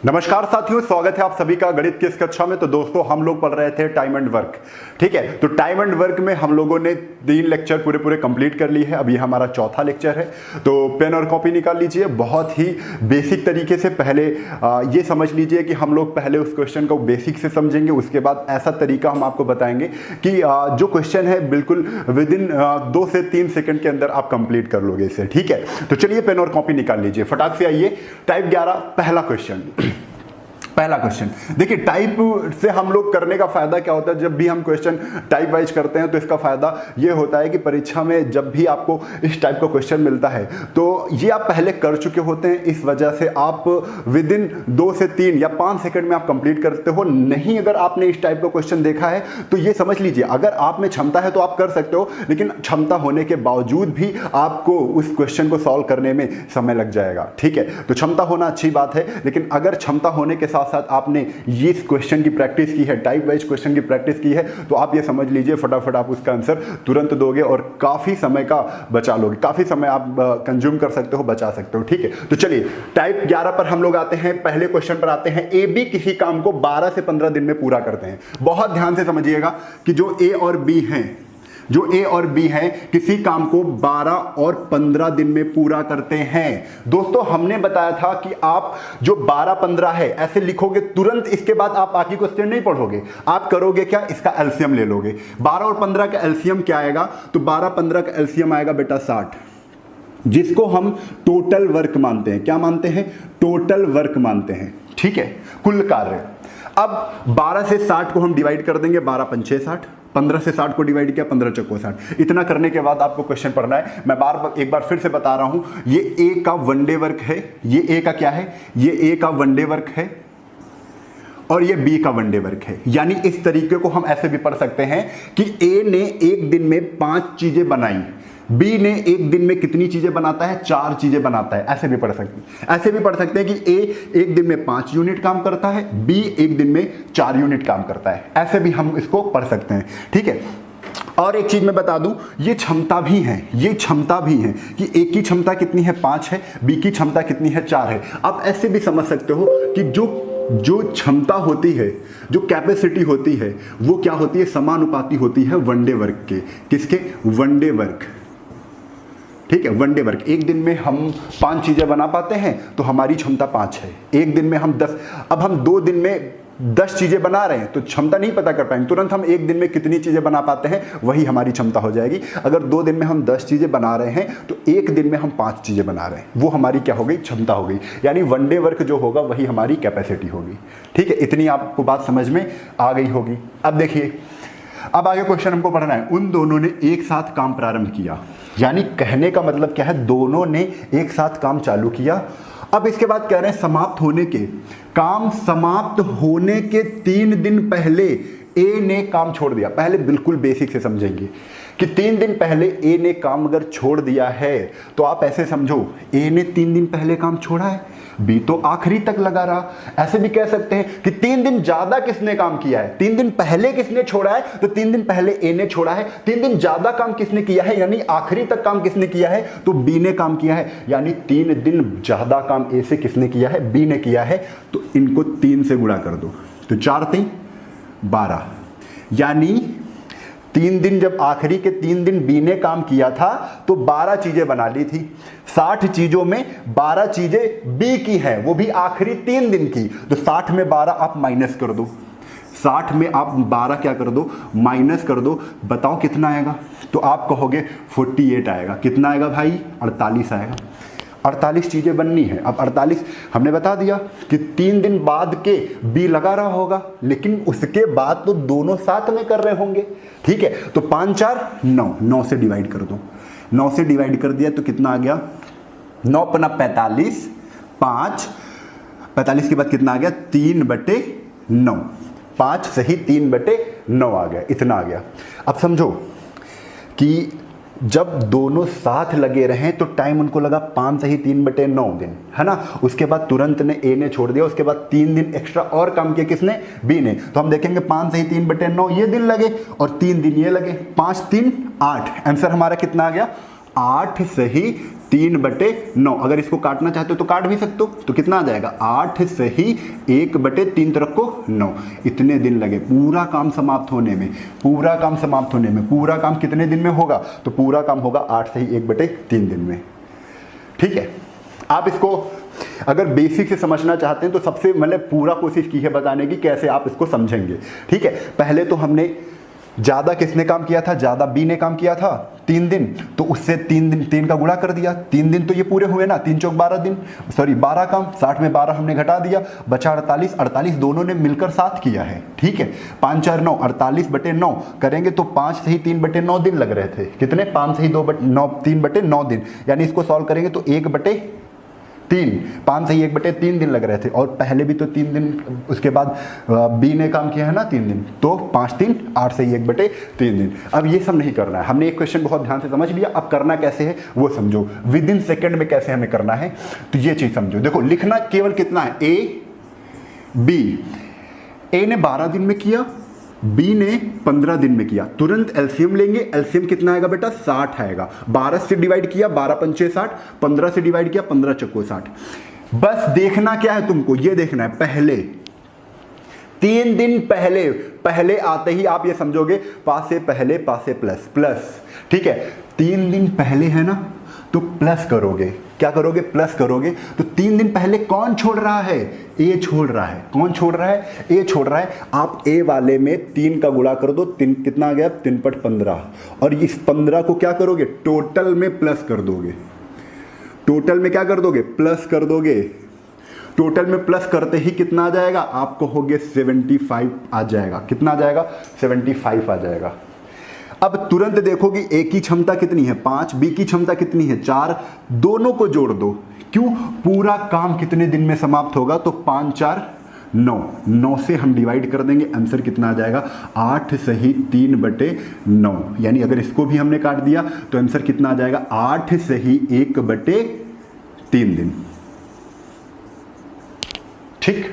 नमस्कार साथियों, स्वागत है आप सभी का गणित की इस कक्षा में। तो दोस्तों, हम लोग पढ़ रहे थे टाइम एंड वर्क। ठीक है, तो टाइम एंड वर्क में हम लोगों ने 3 लेक्चर पूरे कंप्लीट कर लिए हैं। अभी हमारा चौथा लेक्चर है, तो पेन और कॉपी निकाल लीजिए। बहुत ही बेसिक तरीके से पहले ये समझ लीजिए कि हम लोग पहले उस क्वेश्चन को बेसिक से समझेंगे, उसके बाद ऐसा तरीका हम आपको बताएंगे कि जो क्वेश्चन है बिल्कुल विद इन 2 से 3 सेकंड के अंदर आप कंप्लीट कर लोगे इसे। ठीक है, तो चलिए पेन और कॉपी निकाल लीजिए, फटाक से आइए। टाइप 11 पहला क्वेश्चन देखिए। टाइप से हम लोग करने का फायदा क्या होता है, जब भी हम क्वेश्चन टाइप वाइज करते हैं तो इसका फायदा ये होता है कि परीक्षा में जब भी आपको इस टाइप का क्वेश्चन मिलता है तो ये आप पहले कर चुके होते हैं। इस वजह से आप विद इन 2 से 3 या 5 सेकंड में आप कंप्लीट करते हो। नहीं, अगर आपने इस टाइप का क्वेश्चन देखा है तो ये समझ लीजिए, अगर आप में क्षमता है तो आप कर सकते हो, लेकिन क्षमता होने के बावजूद भी आपको उस क्वेश्चन को सॉल्व करने में समय लग जाएगा। ठीक है, तो क्षमता होना अच्छी बात है, लेकिन अगर क्षमता होने के साथ साथ आपने ये इस क्वेश्चन की प्रैक्टिस की है, टाइप वाइज क्वेश्चन की प्रैक्टिस की है, तो आप ये समझ लीजिए फटाफट आप उसका आंसर तुरंत दोगे और काफी समय का बचा लोगे, काफी समय आप कंज्यूम कर सकते हो, बचा सकते हो। ठीक है, तो चलिए टाइप 11 पर हम लोग आते हैं। पहले क्वेश्चन पर आते हैं। ए बी किसी काम को 12 से 15 दिन में पूरा करते हैं। बहुत ध्यान से समझिएगा कि जो ए और बी हैं, किसी काम को 12 और 15 दिन में पूरा करते हैं। दोस्तों, हमने बताया था कि आप जो 12-15 है ऐसे लिखोगे, तुरंत इसके बाद आप बाकी क्वेश्चन नहीं पढ़ोगे। आप करोगे क्या, इसका एलसीएम ले लोगे। 12 और 15 का एलसीएम क्या आएगा, तो 12-15 का एलसीएम आएगा बेटा 60, जिसको हम टोटल वर्क मानते हैं। क्या मानते हैं? टोटल वर्क मानते हैं। ठीक है, कुल कार्य। अब 12 से 60 को हम डिवाइड कर देंगे, 12 पंचे 60, 15 से 60 को डिवाइड किया, 15 चौको 60। इतना करने के बाद आपको क्वेश्चन पढ़ना है। मैं एक बार फिर से बता रहा हूं, ये ए का वनडे वर्क है, ये ए का क्या है, ये ए का वनडे वर्क है और ये बी का वनडे वर्क है। यानी इस तरीके को हम ऐसे भी पढ़ सकते हैं कि ए ने एक दिन में 5 चीजें बनाई, बी ने एक दिन में कितनी चीजें बनाता है, 4 चीजें बनाता है। ऐसे भी पढ़ सकते हैं कि ए एक दिन में 5 यूनिट काम करता है, बी एक दिन में 4 यूनिट काम करता है। ऐसे भी हम इसको पढ़ सकते हैं। ठीक है, और एक चीज मैं बता दूं, ये क्षमता भी है कि ए की क्षमता कितनी है, 5 है, बी की क्षमता कितनी है, 4 है। आप ऐसे भी समझ सकते हो कि जो क्षमता होती है, जो कैपेसिटी होती है, वो क्या होती है, समानुपाती होती है वनडे वर्क के। किसके? One day work. ठीक है, वनडे वर्क। एक दिन में हम 5 चीजें बना पाते हैं तो हमारी क्षमता 5 है। एक दिन में हम 10, अब हम 2 दिन में 10 चीजें बना रहे हैं तो क्षमता नहीं पता कर पाएंगे। तुरंत हम एक दिन में कितनी चीजें बना पाते हैं, वही हमारी क्षमता हो जाएगी। अगर 2 दिन में हम 10 चीजें बना रहे हैं तो एक दिन में हम 5 चीजें बना रहे हैं, वो हमारी क्या हो गई, क्षमता हो गई। यानी वनडे वर्क जो होगा वही हमारी कैपेसिटी होगी। ठीक है, इतनी आपको बात समझ में आ गई होगी। अब देखिए, अब आगे क्वेश्चन हमको पढ़ना है। उन दोनों ने एक साथ काम प्रारंभ किया, यानी कहने का मतलब क्या है, दोनों ने एक साथ काम चालू किया। अब इसके बाद कह रहे हैं काम समाप्त होने के 3 दिन पहले ए ने काम छोड़ दिया। पहले बिल्कुल बेसिक से समझेंगे कि 3 दिन पहले ए ने काम अगर छोड़ दिया है तो आप ऐसे समझो, ए ने 3 दिन पहले काम छोड़ा है, बी तो आखिरी तक लगा रहा। ऐसे भी कह सकते हैं कि 3 दिन ज्यादा किसने काम किया है, 3 दिन पहले किसने छोड़ा है, तो 3 दिन पहले ए ने छोड़ा है। 3 दिन ज्यादा काम किसने किया है, यानी आखिरी तक काम किसने किया है, तो बी ने काम किया है। यानी 3 दिन ज्यादा काम ए से किसने किया है, बी ने किया है। तो इनको 3 से गुणा कर दो, तो 4 3 12, यानी 3 दिन, जब आखिरी के 3 दिन बी ने काम किया था तो 12 चीजें बना ली थी। 60 चीजों में 12 चीजें बी की हैं, वो भी आखिरी 3 दिन की। तो 60 में 12 आप माइनस कर दो, 60 में आप 12 क्या कर दो, माइनस कर दो। बताओ कितना आएगा, तो आप कहोगे 48 आएगा। कितना आएगा भाई, 48 आएगा। 48 चीजें बननी है। अब 48 हमने बता दिया कि 3 दिन बाद के बी लगा रहा होगा, लेकिन उसके बाद तो दोनों साथ में कर रहे होंगे। ठीक है, तो 5 4 9, 9 से डिवाइड कर दो। 9 से डिवाइड कर दिया तो कितना आ गया, 9 पना 45, 5 45 के बाद कितना आ गया, 3/9। 5 सही 3/9 आ गया, इतना आ गया। अब समझो कि जब दोनों साथ लगे रहे तो टाइम उनको लगा 5 सही 3/9 दिन, है ना। उसके बाद तुरंत ने ए ने छोड़ दिया, उसके बाद 3 दिन एक्स्ट्रा और काम किया, किसने, बी ने। तो हम देखेंगे 5 सही 3/9 ये दिन लगे और 3 दिन ये लगे, 5 3 8। आंसर हमारा कितना आ गया, 8 सही 3/9। अगर इसको काटना चाहते हो तो काट भी सकते हो, तो कितना आ जाएगा 8 सही 1/3 तरफ को 9। इतने दिन लगे पूरा काम समाप्त होने में, पूरा काम समाप्त होने में। पूरा काम कितने दिन में होगा, तो पूरा काम होगा 8 सही 1/3 दिन में। ठीक है, आप इसको अगर बेसिक से समझना चाहते हैं तो सबसे मतलब पूरा कोशिश की है बताने की कैसे आप इसको समझेंगे। ठीक है, पहले तो हमने ज़्यादा किसने काम किया था, ज़्यादा बी ने काम किया था 3 दिन, तो उससे 3 का गुणा कर दिया। 3 दिन तो ये पूरे हुए ना, 3 चौक 12 दिन, सॉरी 12 काम, 60 में 12 हमने घटा दिया, बचा 48। 48 दोनों ने मिलकर साथ किया है। ठीक है, 5 4 9, 48/9 करेंगे तो 5 सही 3/9 दिन लग रहे थे। कितने, 5 सही 3/9 दिन, यानी इसको सॉल्व करेंगे तो 1/3, 5 सही 1/3 दिन लग रहे थे। और पहले भी तो 3 दिन, उसके बाद बी ने काम किया है ना 3 दिन, तो 5 3 8 सही 1/3 दिन। अब ये सब नहीं करना है, हमने एक क्वेश्चन बहुत ध्यान से समझ लिया। अब करना कैसे है वो समझो, विद इन सेकेंड में कैसे हमें करना है, तो ये चीज समझो। देखो लिखना केवल कितना है, ए बी। ए ने 12 दिन में किया, बी ने 15 दिन में किया। तुरंत एलसीएम लेंगे, एलसीएम कितना आएगा बेटा 60 आएगा। 12 से डिवाइड किया 12 पंचे 60, 15 से डिवाइड किया 15 चक्को 60। बस देखना क्या है तुमको, ये देखना है पहले 3 दिन पहले आते ही आप ये समझोगे पास से पहले पास से प्लस प्लस। ठीक है, 3 दिन पहले है ना तो प्लस करोगे, क्या करोगे प्लस करोगे। तो 3 दिन पहले कौन छोड़ रहा है, ए छोड़ रहा है। कौन छोड़ रहा है, ए छोड़ रहा है। आप ए वाले में 3 का गुणा कर दो, 3 कितना आ गया 3/15, और इस 15 को क्या करोगे टोटल में प्लस कर दोगे। टोटल में क्या कर दोगे, प्लस कर दोगे। टोटल में प्लस करते ही कितना आ जाएगा, आप कहोगे 75 आ जाएगा। कितना आ जाएगा 75 आ जाएगा। अब तुरंत देखो कि ए की क्षमता कितनी है 5, बी की क्षमता कितनी है 4, दोनों को जोड़ दो। क्यों, पूरा काम कितने दिन में समाप्त होगा, तो 5 4 9, 9 से हम डिवाइड कर देंगे, आंसर कितना आ जाएगा 8 सही 3/9। यानी अगर इसको भी हमने काट दिया तो आंसर कितना आ जाएगा 8 सही 1/3 दिन। ठीक,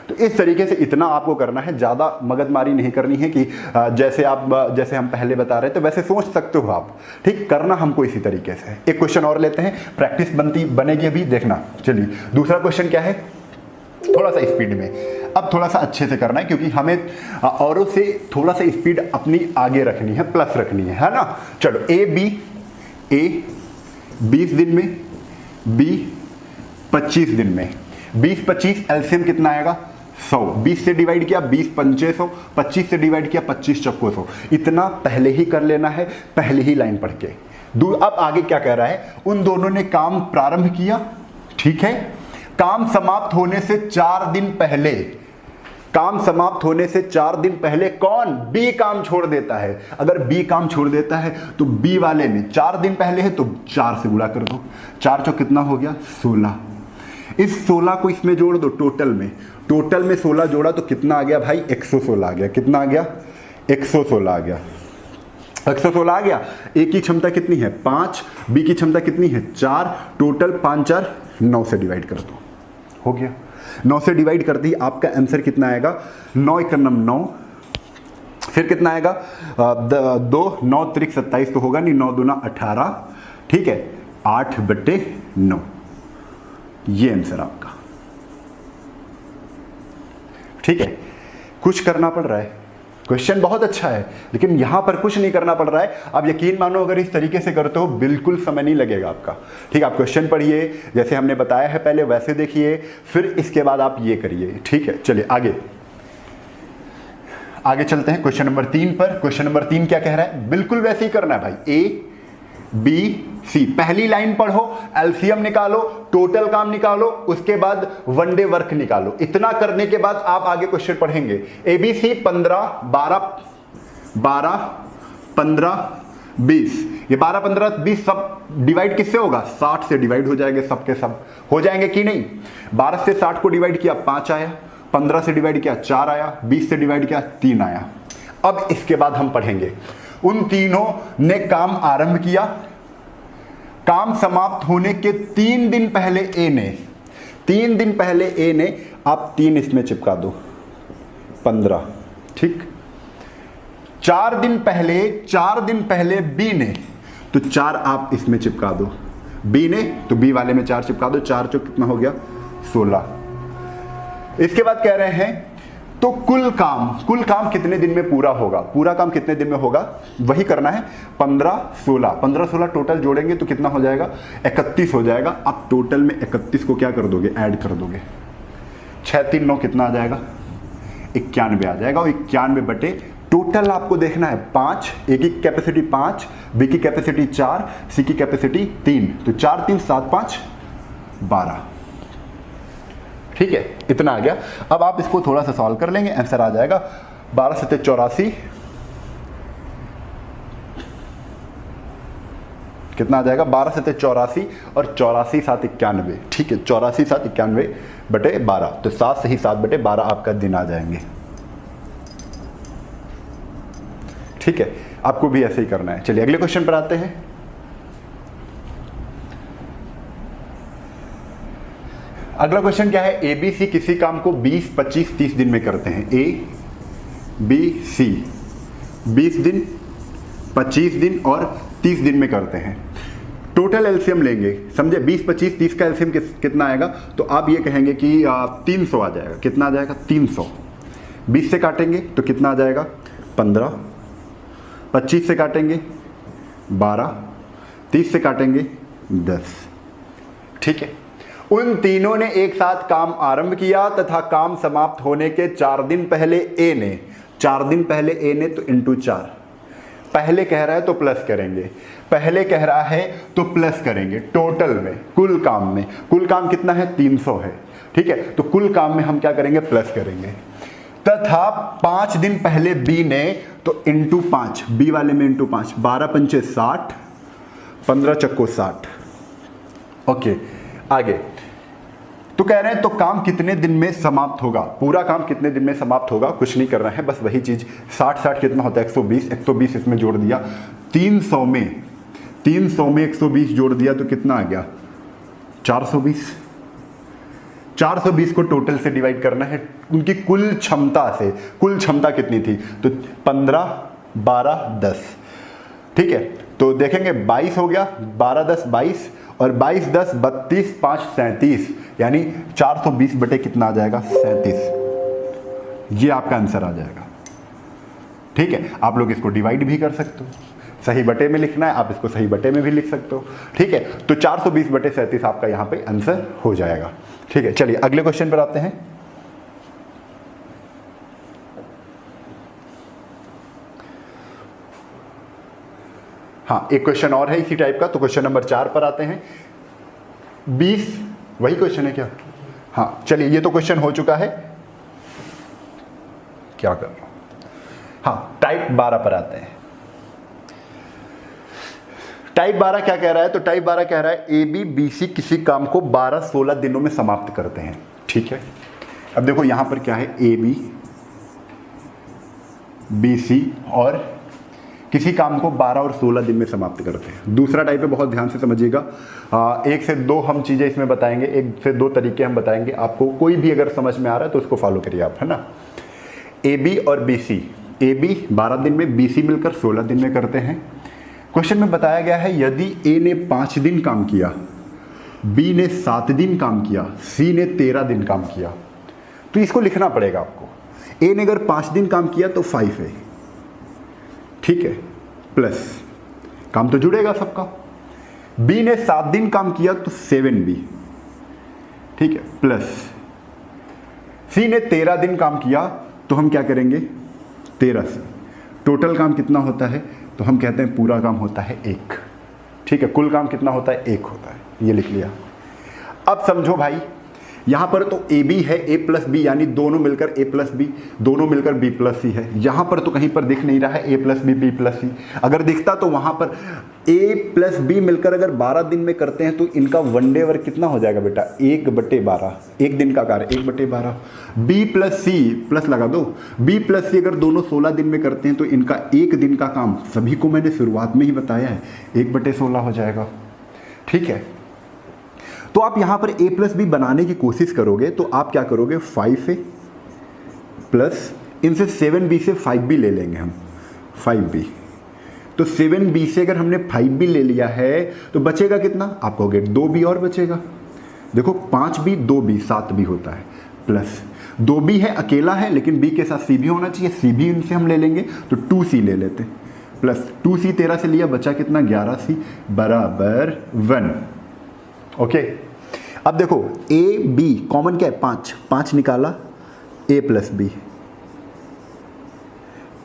तो इस तरीके से इतना आपको करना है, ज़्यादा मगजमारी नहीं करनी है कि जैसे हम पहले बता रहे थे वैसे सोच सकते हो आप। ठीक, करना हमको इसी तरीके से। एक क्वेश्चन और लेते हैं, प्रैक्टिस बनेगी अभी, देखना। चलिए दूसरा क्वेश्चन क्या है, थोड़ा सा स्पीड में, अब थोड़ा सा अच्छे से करना है क्योंकि हमें औरों से थोड़ा सा स्पीड अपनी आगे रखनी है, प्लस रखनी है ना। चलो ए 20 दिन में, बी 25 दिन में। 20 25 एलसीएम कितना आएगा 100। 20 से डिवाइड किया 20 पंचे 100, 25 से डिवाइड किया 25 चक्को 100। इतना पहले ही कर लेना है, पहले ही लाइन पढ़ के। अब आगे क्या कह रहा है, उन दोनों ने काम प्रारंभ किया। ठीक है, काम समाप्त होने से 4 दिन पहले, काम समाप्त होने से 4 दिन पहले कौन, बी काम छोड़ देता है। अगर बी काम छोड़ देता है तो बी वाले में 4 दिन पहले है तो 4 से गुणा कर दो। 4 चौक कितना हो गया 16। इस 16 को इसमें जोड़ दो टोटल में, टोटल में 16 जोड़ा तो कितना आ गया भाई 116 आ गया। कितना आ गया 116 आ गया। 116 आ गया। ए की क्षमता कितनी है 5, बी की क्षमता कितनी है 4, टोटल 5 4 9 से डिवाइड कर दो, हो गया। 9 से डिवाइड कर दी, आपका आंसर कितना आएगा 9 × 9, फिर कितना आएगा 2 9 त्रिक 27 तो होगा नहीं, 9 दूना 18। ठीक है, 8/9 ये आंसर आपका। ठीक है, कुछ करना पड़ रहा है, क्वेश्चन बहुत अच्छा है लेकिन यहां पर कुछ नहीं करना पड़ रहा है। आप यकीन मानो अगर इस तरीके से करते हो बिल्कुल समय नहीं लगेगा आपका। ठीक, आप क्वेश्चन पढ़िए जैसे हमने बताया है पहले वैसे देखिए, फिर इसके बाद आप ये करिए। ठीक है, चलिए आगे चलते हैं क्वेश्चन नंबर 3 पर। क्वेश्चन नंबर 3 क्या कह रहा है, बिल्कुल वैसे ही करना है भाई। ए बी सी, पहली लाइन पढ़ो, एलसीएम निकालो, टोटल काम निकालो, उसके बाद वन डे वर्क निकालो। इतना करने के बाद आप आगे क्वेश्चन पढ़ेंगे। एबीसी 15 12 15 20, ये 12 15 20 सब डिवाइड किससे होगा 60 से डिवाइड हो जाएंगे, सबके सब हो जाएंगे कि नहीं। 12 से 60 को डिवाइड किया 5 आया, 15 से डिवाइड किया 4 आया, 20 से डिवाइड किया 3 आया। अब इसके बाद हम पढ़ेंगे उन तीनों ने काम आरंभ किया, काम समाप्त होने के 3 दिन पहले ए ने आप 3 इसमें चिपका दो 15। ठीक, 4 दिन पहले बी ने, तो 4 आप इसमें चिपका दो, बी ने, तो बी वाले में 4 चिपका दो, 4 चौक कितना हो गया 16। इसके बाद कह रहे हैं तो कुल काम कितने दिन में पूरा होगा, पूरा काम कितने दिन में होगा, वही करना है। 15-16 टोटल जोड़ेंगे तो कितना हो जाएगा 31 हो जाएगा। अब टोटल में 31 को क्या कर दोगे, ऐड कर दोगे, 6 3 9 कितना आ जाएगा 91 आ जाएगा। और 91 बटे टोटल आपको देखना है 5, ए की कैपेसिटी 5, बी की कैपेसिटी 4, सी की कैपेसिटी 3, तो 4 3 7 5 12। ठीक है, इतना आ गया। अब आप इसको थोड़ा सा सॉल्व कर लेंगे, आंसर आ जाएगा 12 7 84, कितना आ जाएगा 12 7 84 और 84 7 91। ठीक है, 84 7 91 बटे 12, तो 7 सही 7 बटे 12 आपका दिन आ जाएंगे। ठीक है, आपको भी ऐसे ही करना है। चलिए अगले क्वेश्चन पर आते हैं। अगला क्वेश्चन क्या है, ए बी सी किसी काम को 20 25 30 दिन में करते हैं। ए बी सी 20 दिन 25 दिन और 30 दिन में करते हैं। टोटल एलसीएम लेंगे, समझे, 20 25 30 का एलसीएम कितना आएगा, तो आप ये कहेंगे कि 300 आ जाएगा। कितना आ जाएगा 300। 20 से काटेंगे तो कितना आ जाएगा 15, 25 से काटेंगे 12, 30 से काटेंगे 10। ठीक है, उन तीनों ने एक साथ काम आरंभ किया तथा काम समाप्त होने के 4 दिन पहले ए ने, 4 दिन पहले ए ने तो इंटू 4, पहले कह रहा है तो प्लस करेंगे, पहले कह रहा है तो प्लस करेंगे। टोटल में कुल काम कितना है 300 है। ठीक है, तो कुल काम में हम क्या करेंगे प्लस करेंगे। तथा 5 दिन पहले बी ने तो इंटू 5, बी वाले में इंटू 5, 12 पंचे 60, 15 चक्को 60। ओके, आगे तो कह रहे हैं तो काम कितने दिन में समाप्त होगा, पूरा काम कितने दिन में समाप्त होगा, कुछ नहीं करना है, बस वही चीज 60 कितना होता है 120, 120 इसमें जोड़ दिया, 300 में 120 जोड़ दिया तो कितना आ गया 420। 420 को टोटल से डिवाइड करना है उनकी कुल क्षमता से। कुल क्षमता कितनी थी, तो 15 12 10। ठीक है, तो देखेंगे 22 हो गया, 12 10 22 और 22 10 32 5 37, यानी 420 बटे कितना आ जाएगा 37। ये आपका आंसर आ जाएगा। ठीक है, आप लोग इसको डिवाइड भी कर सकते हो, सही बटे में लिखना है आप इसको सही बटे में भी लिख सकते हो। ठीक है, तो 420 बटे 37 आपका यहां पे आंसर हो जाएगा। ठीक है, चलिए अगले क्वेश्चन पर आते हैं। हाँ, एक क्वेश्चन और है इसी टाइप का, तो क्वेश्चन नंबर 4 पर आते हैं। 20 वही क्वेश्चन है क्या? हाँ, चलिए ये तो क्वेश्चन हो चुका है, क्या कर रहा हूं। हाँ, टाइप 12 पर आते हैं। टाइप 12 क्या कह रहा है, तो टाइप 12 कह रहा है ए बी बी सी किसी काम को 12-16 दिनों में समाप्त करते हैं। ठीक है, अब देखो यहां पर क्या है, ए बी बी सी और किसी काम को 12 और 16 दिन में समाप्त करते हैं। दूसरा टाइप है, बहुत ध्यान से समझिएगा, 1 से 2 हम चीज़ें इसमें बताएंगे, 1 से 2 तरीके हम बताएंगे आपको, कोई भी अगर समझ में आ रहा है तो उसको फॉलो करिए आप, है ना। ए बी और बी सी, ए बी 12 दिन में, बी सी मिलकर 16 दिन में करते हैं। क्वेश्चन में बताया गया है यदि ए ने 5 दिन काम किया, बी ने 7 दिन काम किया, सी ने 13 दिन काम किया, तो इसको लिखना पड़ेगा आपको। ए ने अगर 5 दिन काम किया तो 5 है, ठीक है, प्लस काम तो जुड़ेगा सबका। बी ने 7 दिन काम किया तो 7B, ठीक है, प्लस सी ने 13 दिन काम किया तो हम क्या करेंगे 13C। टोटल काम कितना होता है, तो हम कहते हैं पूरा काम होता है 1। ठीक है, कुल काम कितना होता है 1 होता है, ये लिख लिया। अब समझो भाई, यहां पर तो ए बी है, ए प्लस बी, यानी दोनों मिलकर ए प्लस बी, दोनों मिलकर बी प्लस सी है। यहां पर तो कहीं पर दिख नहीं रहा है ए प्लस बी बी प्लस सी, अगर दिखता तो वहां पर ए प्लस बी मिलकर अगर 12 दिन में करते हैं तो इनका वन डे वर्क कितना हो जाएगा बेटा 1/12, एक दिन का कार्य 1/12। बी प्लस सी प्लस लगा दो, बी प्लस सी अगर दोनों 16 दिन में करते हैं तो इनका एक दिन का काम, सभी को मैंने शुरुआत में ही बताया है, 1/16 हो जाएगा। ठीक है, तो आप यहां पर a प्लस बी बनाने की कोशिश करोगे तो आप क्या करोगे 5A प्लस इनसे 7B से 5B ले लेंगे हम 5B, तो 7b से अगर हमने 5b ले लिया है तो बचेगा कितना, आप कहोगे 2b और बचेगा। देखो 5b 2b 7b होता है, प्लस 2b है अकेला है लेकिन b के साथ c भी होना चाहिए, c भी इनसे हम ले लेंगे तो 2c ले लेते हैं, प्लस 2c 13 से लिया, बचा कितना 11c बराबर 1। ओके, अब देखो a b कॉमन क्या है 5, 5 निकाला a plus b,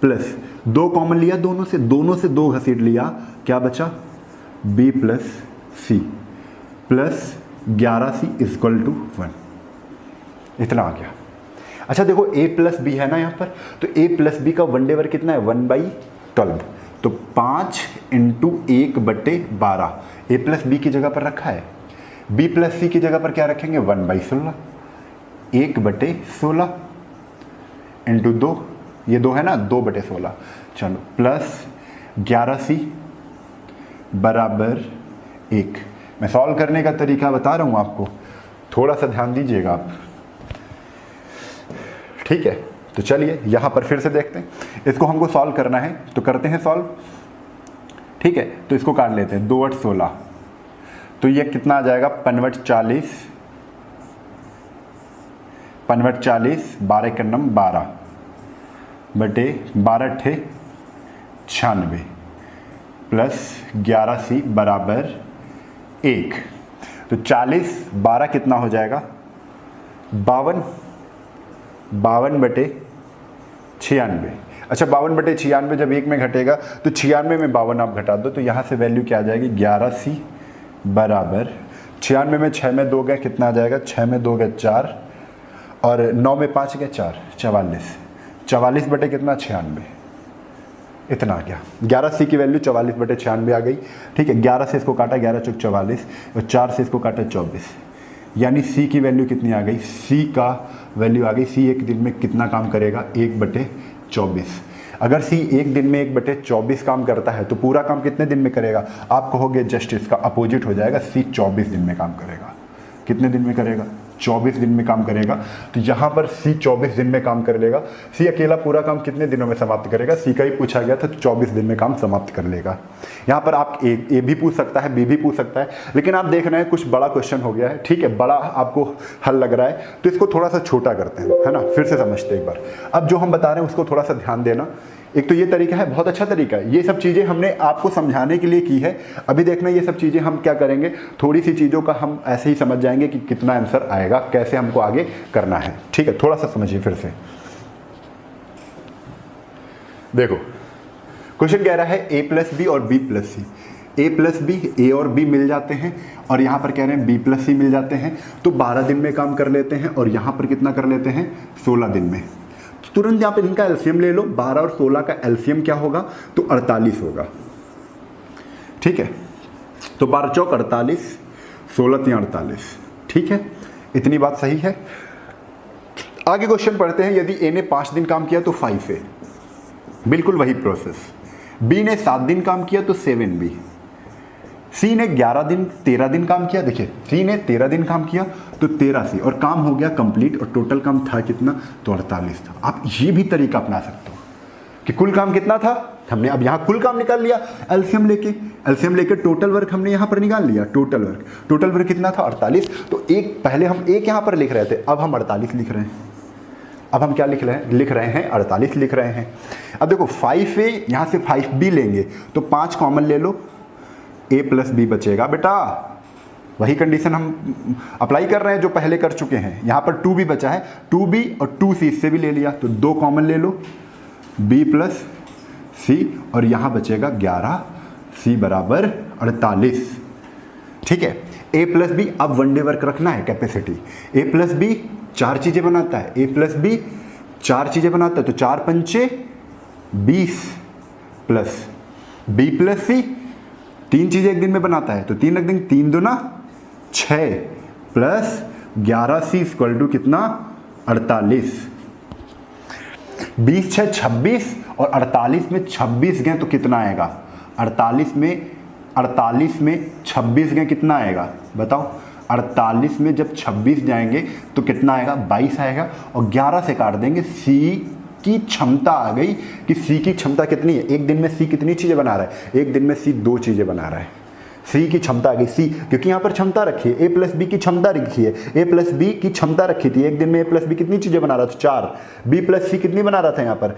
plus 2 common लिया दोनों से 2 घसीट लिया, क्या बचा b plus c plus 11c equal to 1। इतना आ गया। अच्छा देखो a प्लस बी है ना यहाँ पर, तो a प्लस बी का वन डे वर्क कितना है 1/12, तो 5 × 1/12 a प्लस बी की जगह पर रखा है, b प्लस सी की जगह पर क्या रखेंगे 1/16, 1/16 × 2, ये 2 है ना 2/16, चलो प्लस 11c बराबर 1। मैं सॉल्व करने का तरीका बता रहा हूँ आपको, थोड़ा सा ध्यान दीजिएगा आप, ठीक है। तो चलिए यहाँ पर फिर से देखते हैं, इसको हमको सॉल्व करना है तो करते हैं सॉल्व, ठीक है। तो इसको काट लेते हैं, 2 × 8 16, तो ये कितना आ जाएगा 5/40, 5/40 12 के नम 12 बटे 12 × 96 प्लस 11c बराबर 1। तो 40 12 कितना हो जाएगा 52, 52/96। अच्छा 52/96 जब 1 में घटेगा तो 96 में 52 आप घटा दो, तो यहाँ से वैल्यू क्या आ जाएगी 11c बराबर 96 में 6 में 2 गए, कितना आ जाएगा 6 में 2 गए 4 और 9 में 5 गए 4, 44, 44 बटे कितना 96, इतना आ गया। 11c की वैल्यू 44/96 आ गई, ठीक है। 11 से इसको काटा 11 × 44 और 4 से इसको काटा 24, यानी c की वैल्यू कितनी आ गई, c का वैल्यू आ गई, c एक दिन में कितना काम करेगा 1/24। अगर c एक दिन में 1/24 काम करता है तो पूरा काम कितने दिन में करेगा, आप कहोगे जस्ट इसका अपोजिट हो जाएगा, c 24 दिन में काम करेगा। कितने दिन में करेगा 24 दिन में काम करेगा। तो यहाँ पर c 24 दिन में काम कर लेगा, c अकेला पूरा काम कितने दिनों में समाप्त करेगा, c का ही पूछा गया था, तो 24 दिन में काम समाप्त कर लेगा। यहाँ पर आप ए भी पूछ सकता है, बी भी पूछ सकता है, लेकिन आप देख रहे हैं कुछ बड़ा क्वेश्चन हो गया है, ठीक है, बड़ा आपको हल लग रहा है, तो इसको थोड़ा सा छोटा करते हैं, है ना। फिर से समझते एक बार, अब जो हम बता रहे हैं उसको थोड़ा सा ध्यान देना। एक तो ये तरीका है, बहुत अच्छा तरीका है, ये सब चीज़ें हमने आपको समझाने के लिए की है। अभी देखना ये सब चीज़ें हम क्या करेंगे, थोड़ी सी चीज़ों का हम ऐसे ही समझ जाएंगे कि कितना आंसर आएगा, कैसे हमको आगे करना है, ठीक है। थोड़ा सा समझिए फिर से। देखो क्वेश्चन कह रहा है a प्लस बी और b plus C, a plus B, a और b मिल जाते हैं और यहाँ पर कह रहे हैं b प्लस सी मिल जाते हैं, तो 12 दिन में काम कर लेते हैं और यहाँ पर कितना कर लेते हैं 16 दिन में। तुरंत यहाँ पे इनका एलसीएम ले लो, 12 और 16 का एलसीएम क्या होगा तो 48 होगा, ठीक है। तो 12 चौक 48, 16 3 48, ठीक है, इतनी बात सही है। आगे क्वेश्चन पढ़ते हैं, यदि ए ने 5 दिन काम किया तो 5a, बिल्कुल वही प्रोसेस। बी ने 7 दिन काम किया तो 7b, सी ने 13 दिन काम किया, देखिए सी ने 13 दिन काम किया तो 13c, और काम हो गया कंप्लीट, और टोटल काम था कितना तो 48 था। आप ये भी तरीका अपना सकते हो कि कुल काम कितना था, हमने अब यहाँ कुल काम निकाल लिया, एलसीएम लेके टोटल वर्क हमने यहाँ पर निकाल लिया, टोटल वर्क कितना था 48। तो एक पहले हम एक यहाँ पर लिख रहे थे, अब हम 48 लिख रहे हैं, अब हम क्या लिख रहे हैं 48 लिख रहे हैं। अब देखो 5a यहाँ से 5b लेंगे तो 5 कॉमन ले लो, a प्लस बी बचेगा बेटा, वही कंडीशन हम अप्लाई कर रहे हैं जो पहले कर चुके हैं। यहाँ पर 2b बचा है, 2b और 2c इससे भी ले लिया तो 2 कॉमन ले लो, b प्लस c, और यहाँ बचेगा 11c बराबर 48, ठीक है। a प्लस बी, अब वन डे वर्क रखना है कैपेसिटी, a प्लस बी 4 चीज़ें बनाता है, a प्लस बी 4 चीज़ें बनाता है, तो 4 पंचे 20 प्लस b प्लस सी 3 चीज़ें एक दिन में बनाता है, तो 3 रख देंगे, 3 दूना 6 प्लस 11c इक्वल टू कितना 48, 20 6 26 और 48 में 26 गए तो कितना आएगा, 48 में 26 गए कितना आएगा बताओ, 48 में जब 26 जाएंगे तो कितना आएगा 22 आएगा, और 11 से काट देंगे c की क्षमता आ गई कि सी की क्षमता कितनी है, एक दिन में सी कितनी चीज़ें बना रहा है, एक दिन में सी 2 चीज़ें बना रहा है। सी की क्षमता आ गई, सी क्योंकि यहाँ पर क्षमता रखी है, ए प्लस बी की क्षमता रखी है, ए प्लस बी की क्षमता रखी थी, एक दिन में ए प्लस बी कितनी चीज़ें बना रहा था 4, बी प्लस सी कितनी बना रहा था यहाँ पर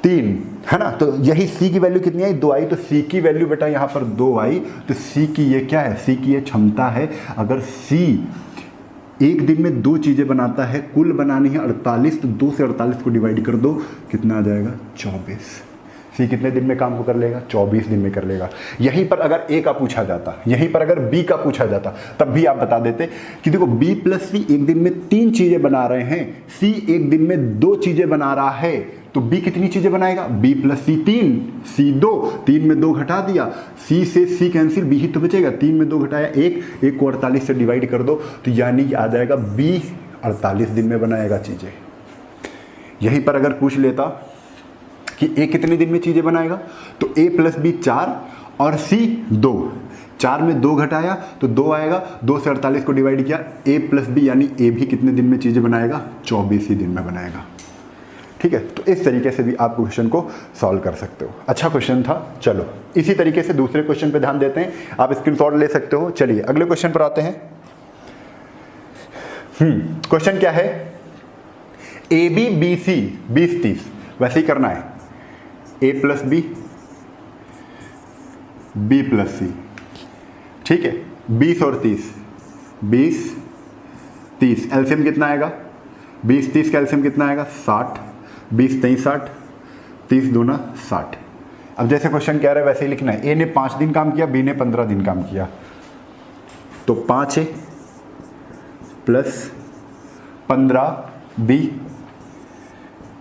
3, है ना। तो यही सी की वैल्यू कितनी आई 2 आई, तो सी की वैल्यू बेटा यहाँ पर 2 आई, तो सी की ये क्या है, सी की ये क्षमता है। अगर सी एक दिन में 2 चीज़ें बनाता है, कुल बनानी है 48, तो 2 से 48 को डिवाइड कर दो, कितना आ जाएगा 24। सी कितने दिन में काम को कर लेगा, 24 दिन में कर लेगा। यहीं पर अगर ए का पूछा जाता, यहीं पर अगर बी का पूछा जाता, तब भी आप बता देते कि देखो बी प्लस सी एक दिन में 3 चीज़ें बना रहे हैं, सी एक दिन में 2 चीज़ें बना रहा है, तो बी कितनी चीज़ें बनाएगा, बी प्लस सी 3, सी 2, 3 में 2 घटा दिया, सी से सी कैंसिल, बी ही तो बचेगा, 3 में 2 घटाया 1, 1 को 48 से डिवाइड कर दो, तो यानी आ जाएगा बी 48 दिन में बनाएगा चीज़ें। यहीं पर अगर पूछ लेता कि ए कितने दिन में चीज़ें बनाएगा, तो ए प्लस बी 4 और सी 2, 4 में 2 घटाया तो 2 आएगा, 2 से 48 को डिवाइड किया, ए प्लस बी यानी ए भी कितने दिन में चीज़ें बनाएगा, 24 ही दिन में बनाएगा। ठीक है, तो इस तरीके से भी आप क्वेश्चन को सॉल्व कर सकते हो। अच्छा क्वेश्चन था। चलो इसी तरीके से दूसरे क्वेश्चन पे ध्यान देते हैं, आप स्क्रीनशॉट ले सकते हो। चलिए अगले क्वेश्चन पर आते हैं। क्वेश्चन क्या है, ए बी बी सी 20 30, वैसे ही करना है, ए प्लस बी, बी प्लस सी, ठीक है, 20 और 30, 20 30 एलसीएम कितना आएगा, 20 30 का एलसीएम कितना आएगा 60, 20 23 60, 30 दूना 60। अब जैसे क्वेश्चन कह रहा है वैसे ही लिखना है। ए ने 5 दिन काम किया, बी ने 15 दिन काम किया, तो 5 ए प्लस 15 बी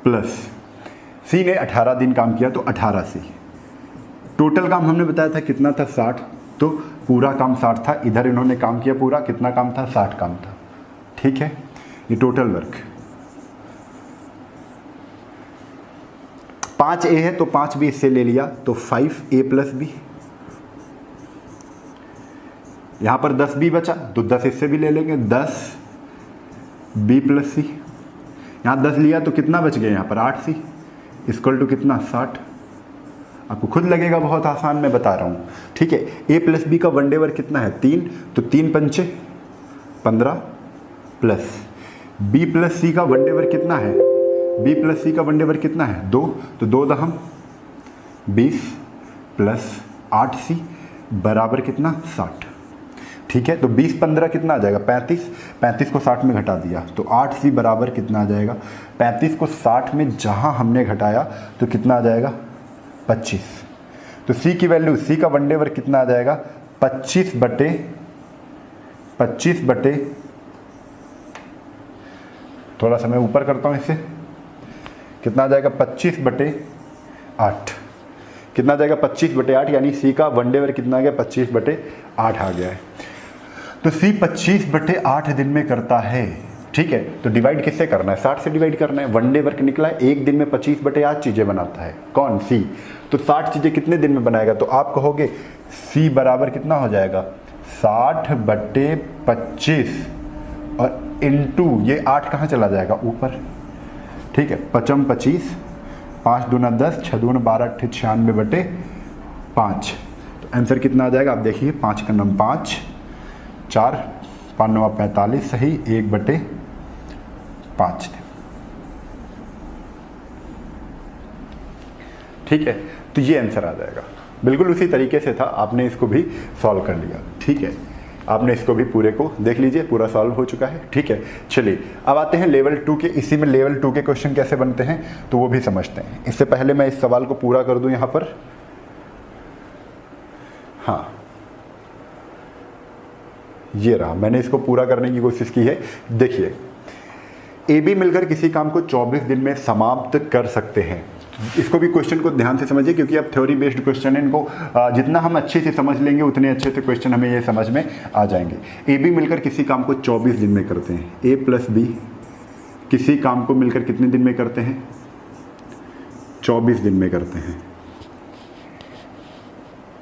प्लस सी ने 18 दिन काम किया, तो 18 सी। टोटल काम हमने बताया था कितना था 60, तो पूरा काम 60 था, इधर इन्होंने काम किया पूरा, कितना काम था 60 काम था। ठीक है, ये टोटल वर्क। 5 ए है तो 5 बी इससे ले लिया, तो 5 ए प्लस बी, यहां पर 10 बी बचा तो 10 इससे भी ले लेंगे, 10 बी प्लस सी, यहां 10 लिया तो कितना बच गया यहाँ पर 8 सी, इक्वल टू कितना 60। आपको खुद लगेगा बहुत आसान, मैं बता रहा हूँ। ठीक है, ए प्लस बी का वन डे वर्क कितना है 3, तो 3 पंचे 15 प्लस बी प्लस सी का वन डे वर्क कितना है, बी प्लस सी का वन डे वर्क कितना है 2, तो 2 दहम 20 प्लस 8 सी बराबर कितना 60। ठीक है, तो 20 15 कितना आ जाएगा 35, 35 को 60 में घटा दिया तो 8 सी बराबर कितना आ जाएगा, 35 को 60 में जहां हमने घटाया तो कितना आ जाएगा 25। तो सी की वैल्यू, सी का वन डे वर्क कितना आ जाएगा 25 बटे, थोड़ा सा मैं ऊपर करता हूं इससे, कितना आ जाएगा 25 बटे 8, कितना आ जाएगा 25 बटे 8, यानी सी का वन डे वर्क कितना आ गया 25 बटे 8 आ गया है। तो सी 25 बटे 8 दिन में करता है। ठीक है, तो डिवाइड किससे करना है, 60 से डिवाइड करना है। वन डे वर्क निकला है, एक दिन में 25 बटे 8 चीज़ें बनाता है, कौन सी, तो 60 चीज़ें कितने दिन में बनाएगा, तो आप कहोगे सी बराबर कितना हो जाएगा 60 बटे 25 और इंटू ये 8 कहाँ चला जाएगा ऊपर। ठीक है, 5 25, 5 दूना 10, 6 दूना 12, 8 96 बटे 5, तो आंसर कितना आ जाएगा, आप देखिए 5 का नंबर 5, 4 5 9 45, सही, 1 बटे 5। ठीक है, तो ये आंसर आ जाएगा। बिल्कुल उसी तरीके से था, आपने इसको भी सॉल्व कर लिया। ठीक है, आपने इसको भी पूरे को देख लीजिए, पूरा सॉल्व हो चुका है। ठीक है, चलिए अब आते हैं लेवल 2 के। इसी में लेवल 2 के क्वेश्चन कैसे बनते हैं तो वो भी समझते हैं। इससे पहले मैं इस सवाल को पूरा कर दूं यहाँ पर। हाँ, ये रहा, मैंने इसको पूरा करने की कोशिश की है। देखिए, ए बी मिलकर किसी काम को 24 दिन में समाप्त कर सकते हैं। इसको भी क्वेश्चन को ध्यान से समझिए, क्योंकि अब थ्योरी बेस्ड क्वेश्चन है, इनको जितना हम अच्छे से समझ लेंगे उतने अच्छे से क्वेश्चन हमें ये समझ में आ जाएंगे। ए बी मिलकर किसी काम को 24 दिन में करते हैं, ए प्लस बी किसी काम को मिलकर कितने दिन में करते हैं 24 दिन में करते हैं।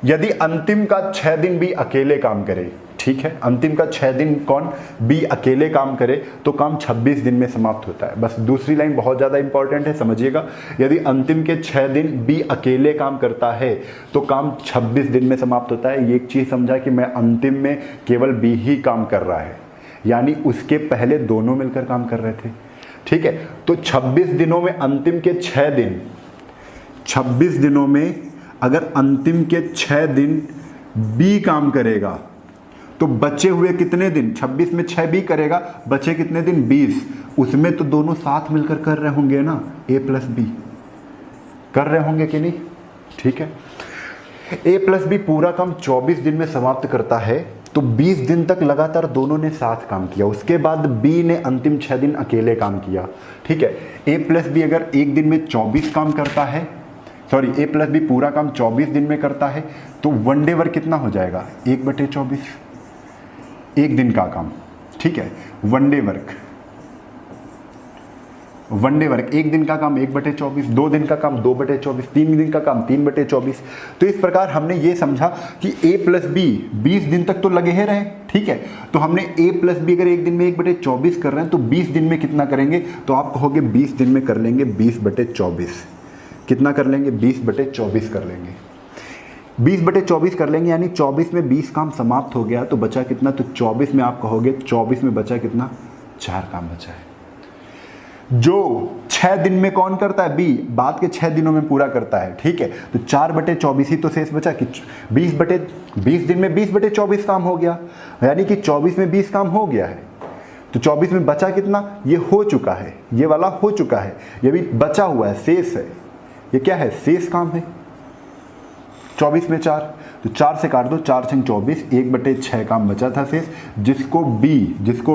यदि अंतिम का 6 दिन भी अकेले काम करे, ठीक है। अंतिम का 6 दिन कौन, बी अकेले काम करे तो काम 26 दिन में समाप्त होता है। बस दूसरी लाइन बहुत ज़्यादा इंपॉर्टेंट है, समझिएगा। यदि अंतिम के 6 दिन बी अकेले काम करता है तो काम 26 दिन में समाप्त होता है। ये एक चीज़ समझा कि मैं अंतिम में केवल बी ही काम कर रहा है, यानी उसके पहले दोनों मिलकर काम कर रहे थे, ठीक है। तो 26 दिनों में अंतिम के 6 दिन, 26 दिनों में अगर अंतिम के 6 दिन बी काम करेगा तो बचे हुए कितने दिन, 26 में 6 बी करेगा, बचे कितने दिन, 20। उसमें तो दोनों साथ मिलकर कर रहे होंगे ना, ए प्लस बी कर रहे होंगे कि नहीं, ठीक है। ए प्लस बी पूरा काम 24 दिन में समाप्त करता है, तो 20 दिन तक लगातार दोनों ने साथ काम किया। उसके बाद बी ने अंतिम 6 दिन अकेले काम किया, ठीक है। ए प्लस बी अगर एक दिन में 24 काम करता है, सॉरी ए प्लस बी पूरा काम 24 दिन में करता है, तो वन डे वर्क कितना हो जाएगा, 1/24, एक दिन का काम, ठीक है। वन डे वर्क एक दिन का काम 1/24, 2 दिन का काम 2/24, 3 दिन का काम 3/24। तो इस प्रकार हमने ये समझा कि ए प्लस बी 20 दिन तक तो लगे ही रहे, ठीक है। तो हमने ए प्लस बी अगर एक दिन में 1/24 कर रहे हैं तो 20 दिन में कितना करेंगे, तो आप कहोगे 20 दिन में कर लेंगे 20/24। कितना कर लेंगे, 20/24 कर लेंगे, 20/24 कर लेंगे, यानी 24 में 20 काम समाप्त हो गया, तो बचा कितना, तो 24 में आप कहोगे 24 में बचा कितना, 4 काम बचा है। जो 6 दिन में कौन करता है, बी बाद के 6 दिनों में पूरा करता है, ठीक है। तो 4/24 ही तो शेष बचा कि 20 दिन में 20/24 काम हो गया, यानी कि 24 में 20 काम हो गया है। तो 24 में बचा कितना, ये हो चुका है, ये वाला हो चुका है, ये भी बचा हुआ है, शेष है। ये क्या है, शेष काम है। 24 में 4, तो 4 से काट दो, 4 6 24, 1/6 काम बचा था शेष, जिसको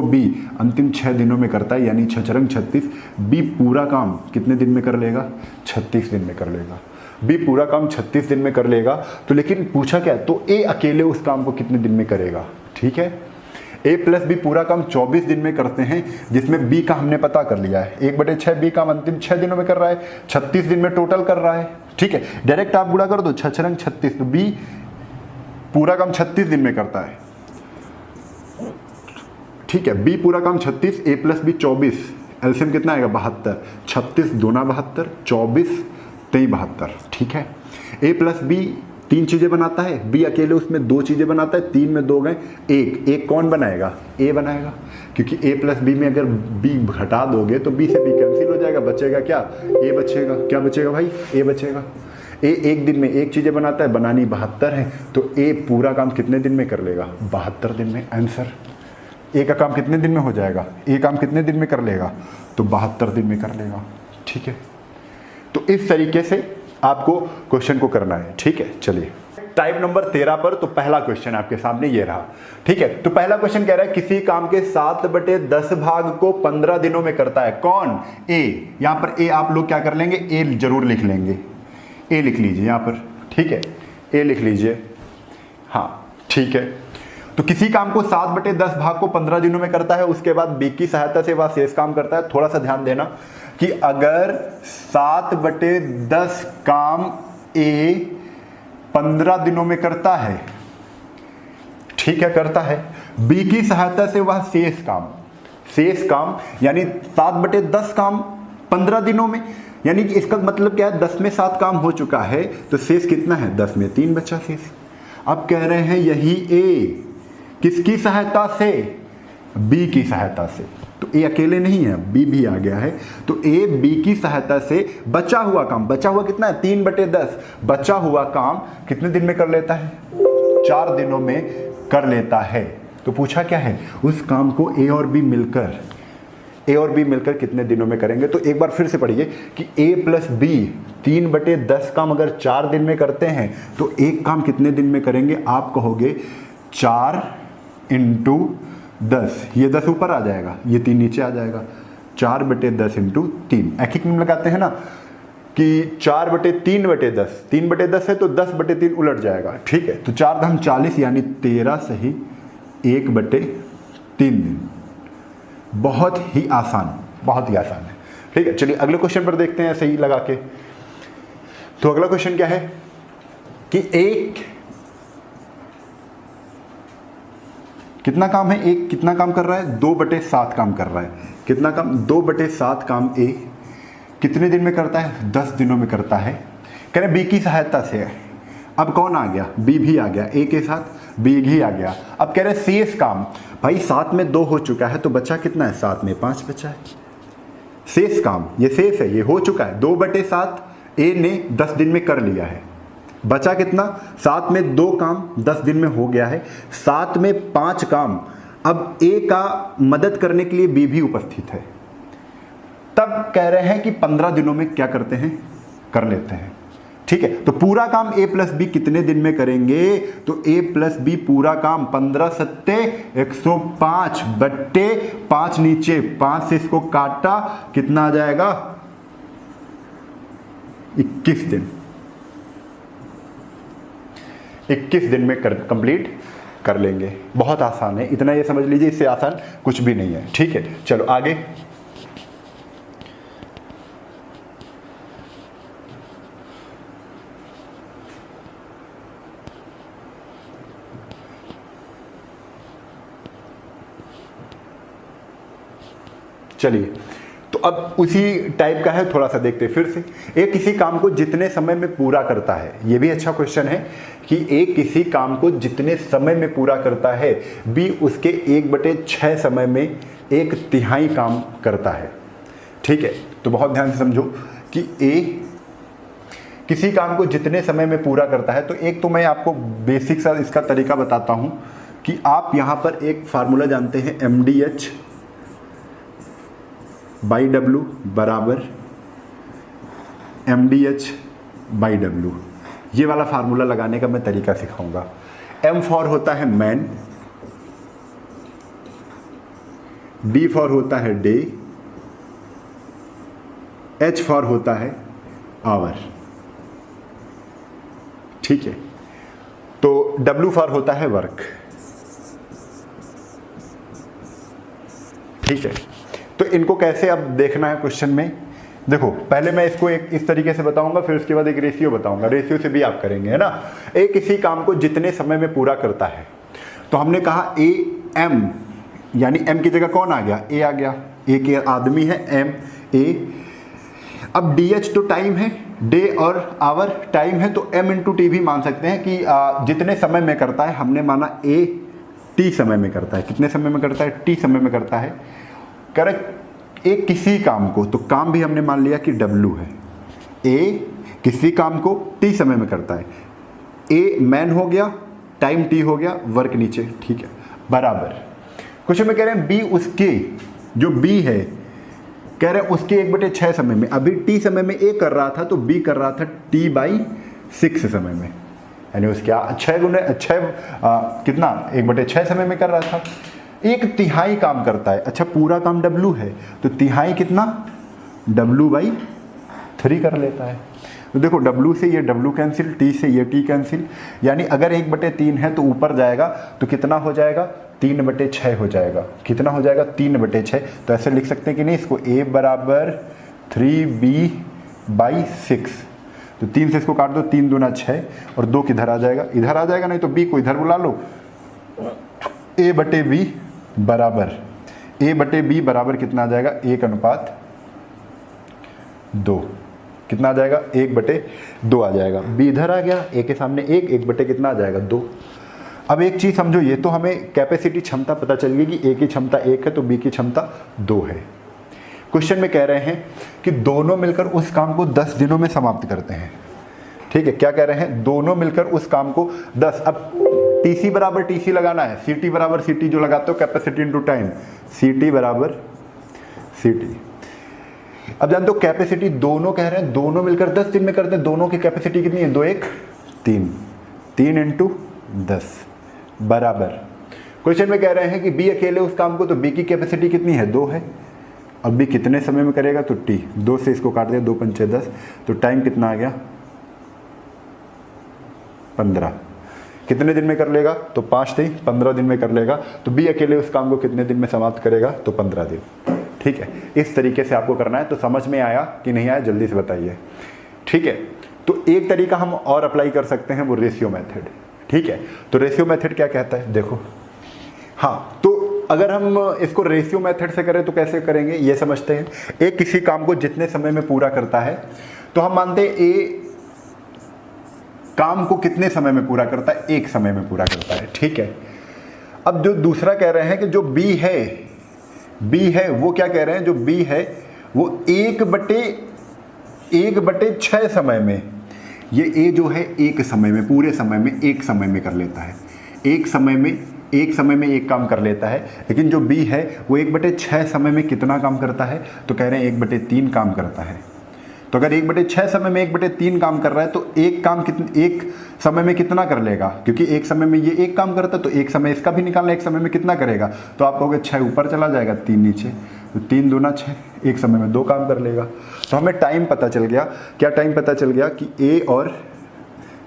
बी अंतिम 6 दिनों में करता है, यानी 6 × 36। बी पूरा काम कितने दिन में कर लेगा, 36 दिन में कर लेगा। बी पूरा काम 36 दिन में कर लेगा। तो लेकिन पूछा क्या, तो ए अकेले उस काम को कितने दिन में करेगा, ठीक है। ए प्लस बी पूरा काम 24 दिन में करते हैं, जिसमें बी का हमने पता कर लिया है, 1/6 बी काम अंतिम 6 दिनों में कर रहा है, 36 दिन में टोटल कर रहा है, ठीक है। डायरेक्ट आप गुणा कर दो, 6 × 36, तो बी पूरा काम 36 दिन में करता है, ठीक है। बी पूरा काम 36, ए प्लस बी 24, एलसीएम कितना आएगा, 72, 36 दूना 72, 24 3 72, ठीक है। ए प्लस बी 3 चीजें बनाता है, बी अकेले उसमें 2 चीजें बनाता है, 3 में 2 गए, एक कौन बनाएगा, ए बनाएगा, क्योंकि ए प्लस बी में अगर बी घटा दोगे तो बी से बी कैंसिल हो जाएगा, बचेगा क्या, ए बचेगा। क्या बचेगा भाई, ए बचेगा। ए एक दिन में 1 चीजें बनाता है, बनानी 72 है, तो ए पूरा काम कितने दिन में कर लेगा, 72 दिन में। आंसर, ए का काम कितने दिन में हो जाएगा, ए काम कितने दिन में कर लेगा, तो 72 दिन में कर लेगा, ठीक है। तो इस तरीके से आपको क्वेश्चन को करना है, ठीक है। चलिए टाइप नंबर 13 पर, तो पहला क्वेश्चन आपके सामने ये रहा, ठीक है। तो पहला क्वेश्चन कह रहा है किसी काम के 7/10 भाग को 15 दिनों में करता है, कौन, ए। यहां पर ए आप लोग क्या कर लेंगे, ए जरूर लिख लेंगे, ए लिख लीजिए यहां पर, ठीक है, ए लिख लीजिए, हाँ ठीक है। तो किसी काम को 7/10 भाग को 15 दिनों में करता है, उसके बाद बी की सहायता से वह शेष काम करता है। थोड़ा सा ध्यान देना कि अगर 7/10 काम ए 15 दिनों में करता है, ठीक है, करता है, बी की सहायता से वह शेष काम यानी 7/10 काम 15 दिनों में, यानी कि इसका मतलब क्या है, 10 में 7 काम हो चुका है, तो शेष कितना है, 10 में 3 बचा शेष। अब कह रहे हैं यही ए किसकी सहायता से, बी की सहायता से, तो ए अकेले नहीं है, बी भी आ गया है, तो ए बी की सहायता से बचा हुआ काम, बचा हुआ कितना है, 3/10, बचा हुआ काम कितने दिन में कर लेता है, 4 दिनों में कर लेता है। तो पूछा क्या है, उस काम को ए और बी मिलकर कितने दिनों में करेंगे। तो एक बार फिर से पढ़िए कि ए प्लस बी 3/10 काम अगर 4 दिन में करते हैं, तो एक काम कितने दिन में करेंगे, आप कहोगे 4 × 10, ये 10 ऊपर आ जाएगा, ये 3 नीचे आ जाएगा, 4/10 × 3, एक नियम लगाते हैं ना कि 4/3/10, 3/10 है तो 10/3 उलट जाएगा, ठीक है। तो 4 × 40 यानी 13 सही 1/3 दिन। बहुत ही आसान है, ठीक है। चलिए अगले क्वेश्चन पर देखते हैं सही लगा के। तो अगला क्वेश्चन क्या है कि कितना काम है, एक कितना काम कर रहा है, 2/7 काम कर रहा है। कितना काम, 2/7 काम ए कितने दिन में करता है, 10 दिनों में करता है। कह रहे बी की सहायता से। अब कौन आ गया, बी भी आ गया, ए के साथ बी भी आ गया। अब कह रहे शेष काम, भाई 7 में 2 हो चुका है तो बचा कितना है, 7 में 5 बचा है। शेष काम, ये शेष है, ये हो चुका है, 2/7 ए ने 10 दिन में कर लिया है। बचा कितना, 7 में 2 काम 10 दिन में हो गया है, 7 में 5 काम। अब ए का मदद करने के लिए बी भी उपस्थित है। तब कह रहे हैं कि 15 दिनों में क्या करते हैं, कर लेते हैं। ठीक है, तो पूरा काम ए प्लस बी कितने दिन में करेंगे, तो ए प्लस बी पूरा काम 15 सत्ते 105 बट्टे 5 नीचे 5 से इसको काटा, कितना आ जाएगा, 21 दिन। 21 दिन में कंप्लीट कर लेंगे। बहुत आसान है, इतना ये समझ लीजिए, इससे आसान कुछ भी नहीं है। ठीक है, चलो आगे। चलिए, तो अब उसी टाइप का है, थोड़ा सा देखते हैं फिर से। ए किसी काम को जितने समय में पूरा करता है, ये भी अच्छा क्वेश्चन है कि ए किसी काम को जितने समय में पूरा करता है, बी उसके 1/6 समय में 1/3 काम करता है। ठीक है, तो बहुत ध्यान से समझो कि ए किसी काम को जितने समय में पूरा करता है। तो एक तो मैं आपको बेसिक सा इसका तरीका बताता हूं कि आप यहां पर एक फार्मूला जानते हैं, MDH/W बराबर MDH/W। ये वाला फार्मूला लगाने का मैं तरीका सिखाऊंगा। M फॉर होता है मैन, D फॉर होता है डे, H फॉर होता है आवर। ठीक है, तो W फॉर होता है वर्क। ठीक है, तो इनको कैसे अब देखना है क्वेश्चन में। देखो, पहले मैं इसको एक इस तरीके से बताऊंगा, फिर उसके बाद एक रेशियो बताऊंगा, रेशियो से भी आप करेंगे, है ना। ए किसी काम को जितने समय में पूरा करता है, तो हमने कहा ए एम, यानी एम की जगह कौन आ गया, ए आ गया, ए के आदमी है एम ए। अब डी एच तो टाइम है, डे और आवर टाइम है, तो एम इंटू टी भी मान सकते हैं कि जितने समय में करता है। हमने माना ए टी समय में करता है, कितने समय में करता है, टी समय में करता है। करेक्ट, ए किसी काम को, तो काम भी हमने मान लिया कि W है। ए किसी काम को टी समय में करता है, ए मैन हो गया, टाइम टी हो गया, वर्क नीचे। ठीक है, बराबर। क्वेश्चन में कह रहे हैं बी उसके, जो बी है कह रहे हैं उसके 1/6 समय में। अभी टी समय में ए कर रहा था, तो बी कर रहा था T/6 समय में, यानी उसके 6 कितना 1/6 समय में कर रहा था। 1/3 काम करता है। अच्छा, पूरा काम W है, तो तिहाई कितना, W/3 कर लेता है। तो देखो, W से ये W कैंसिल, T से ये T कैंसिल, यानी अगर 1/3 है तो ऊपर जाएगा तो कितना हो जाएगा, 3/6 हो जाएगा। कितना हो जाएगा, 3/6। तो ऐसे लिख सकते हैं कि नहीं, इसको A बराबर 3B/6। तो 3 से इसको काट दो, 3 दूना 6 और 2 किधर आ जाएगा, इधर आ जाएगा, नहीं तो B को इधर बुला लो। A/B बराबर A/B बराबर कितना आ जाएगा, 1:2। कितना आ जाएगा, 1/2 आ जाएगा। B इधर आ गया, A के सामने 1 कितना आ जाएगा, 2। अब एक चीज समझो, ये तो हमें कैपेसिटी क्षमता पता चल गई कि A की क्षमता 1 है तो B की क्षमता 2 है। क्वेश्चन में कह रहे हैं कि दोनों मिलकर उस काम को 10 दिनों में समाप्त करते हैं। ठीक है, क्या कह रहे हैं, दोनों मिलकर उस काम को 10। अब TC बराबर TC लगाना है, CT बराबर CT जो लगाते हो, कैपेसिटी इनटू टाइम, CT बराबर CT। अब जानते हो कैपेसिटी दोनों कह रहे हैं, दोनों मिलकर 10 दिन में करते हैं। दोनों की कैपेसिटी कितनी है, 2 1 3, 3 × 10 बराबर। क्वेश्चन में कह रहे हैं कि B अकेले उस काम को, तो B की कैपेसिटी कितनी है, 2 है। अब B कितने समय में करेगा, तो T, 2 से इसको काट दिया, 2 × 5 10, तो टाइम कितना आ गया, 15। कितने दिन में कर लेगा, तो 5 × 3 15 दिन में कर लेगा। तो B अकेले उस काम को कितने दिन में समाप्त करेगा, तो 15 दिन। ठीक है, इस तरीके से आपको करना है। तो समझ में आया कि नहीं आया, जल्दी से बताइए। ठीक है, तो एक तरीका हम और अप्लाई कर सकते हैं, वो रेशियो मेथड। ठीक है, तो रेशियो मेथड क्या कहता है, देखो हाँ, तो अगर हम इसको रेशियो मेथड से करें तो कैसे करेंगे ये समझते हैं। ए किसी काम को जितने समय में पूरा करता है, तो हम मानते हैं ए काम को कितने समय में पूरा करता है, एक समय में पूरा करता है, ठीक है। अब जो दूसरा कह रहे हैं कि जो बी है वो क्या कह रहे हैं, जो बी है वो 1/6 समय में, ये ए जो है एक समय में, पूरे समय में, एक समय में कर लेता है, एक समय में एक काम कर लेता है। लेकिन जो बी है वो 1/6 समय में कितना काम करता है, तो कह रहे हैं 1/3 काम करता है। तो अगर 1/6 समय में 1/3 काम कर रहा है तो एक समय में कितना कर लेगा, क्योंकि एक समय में ये एक काम करता है तो एक समय इसका भी निकालना, एक समय में कितना करेगा, तो आप कहोगे 6 ऊपर चला जाएगा 3 नीचे, तो 3 दूना 6, एक समय में 2 काम कर लेगा। तो हमें टाइम पता चल गया, क्या टाइम पता चल गया कि ए और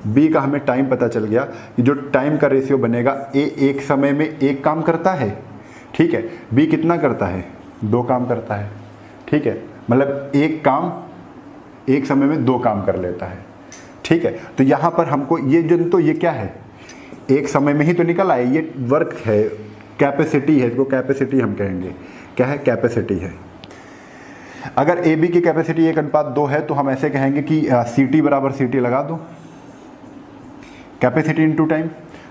बी का हमें टाइम पता चल गया कि जो टाइम का रेशियो बनेगा, ए एक समय में एक काम करता है, ठीक है, बी कितना करता है, 2 काम करता है, ठीक है, मतलब एक काम एक समय में 2 काम कर लेता है, ठीक है। तो यहाँ पर हमको ये क्या है, एक समय में ही तो निकल आए, ये वर्क है, कैपेसिटी है, इसको कैपेसिटी हम कहेंगे, क्या है, कैपेसिटी है। अगर ए बी की कैपेसिटी 1:2 है तो हम ऐसे कहेंगे कि CT बराबर CT लगा दो, कैपेसिटी इनटू टाइम।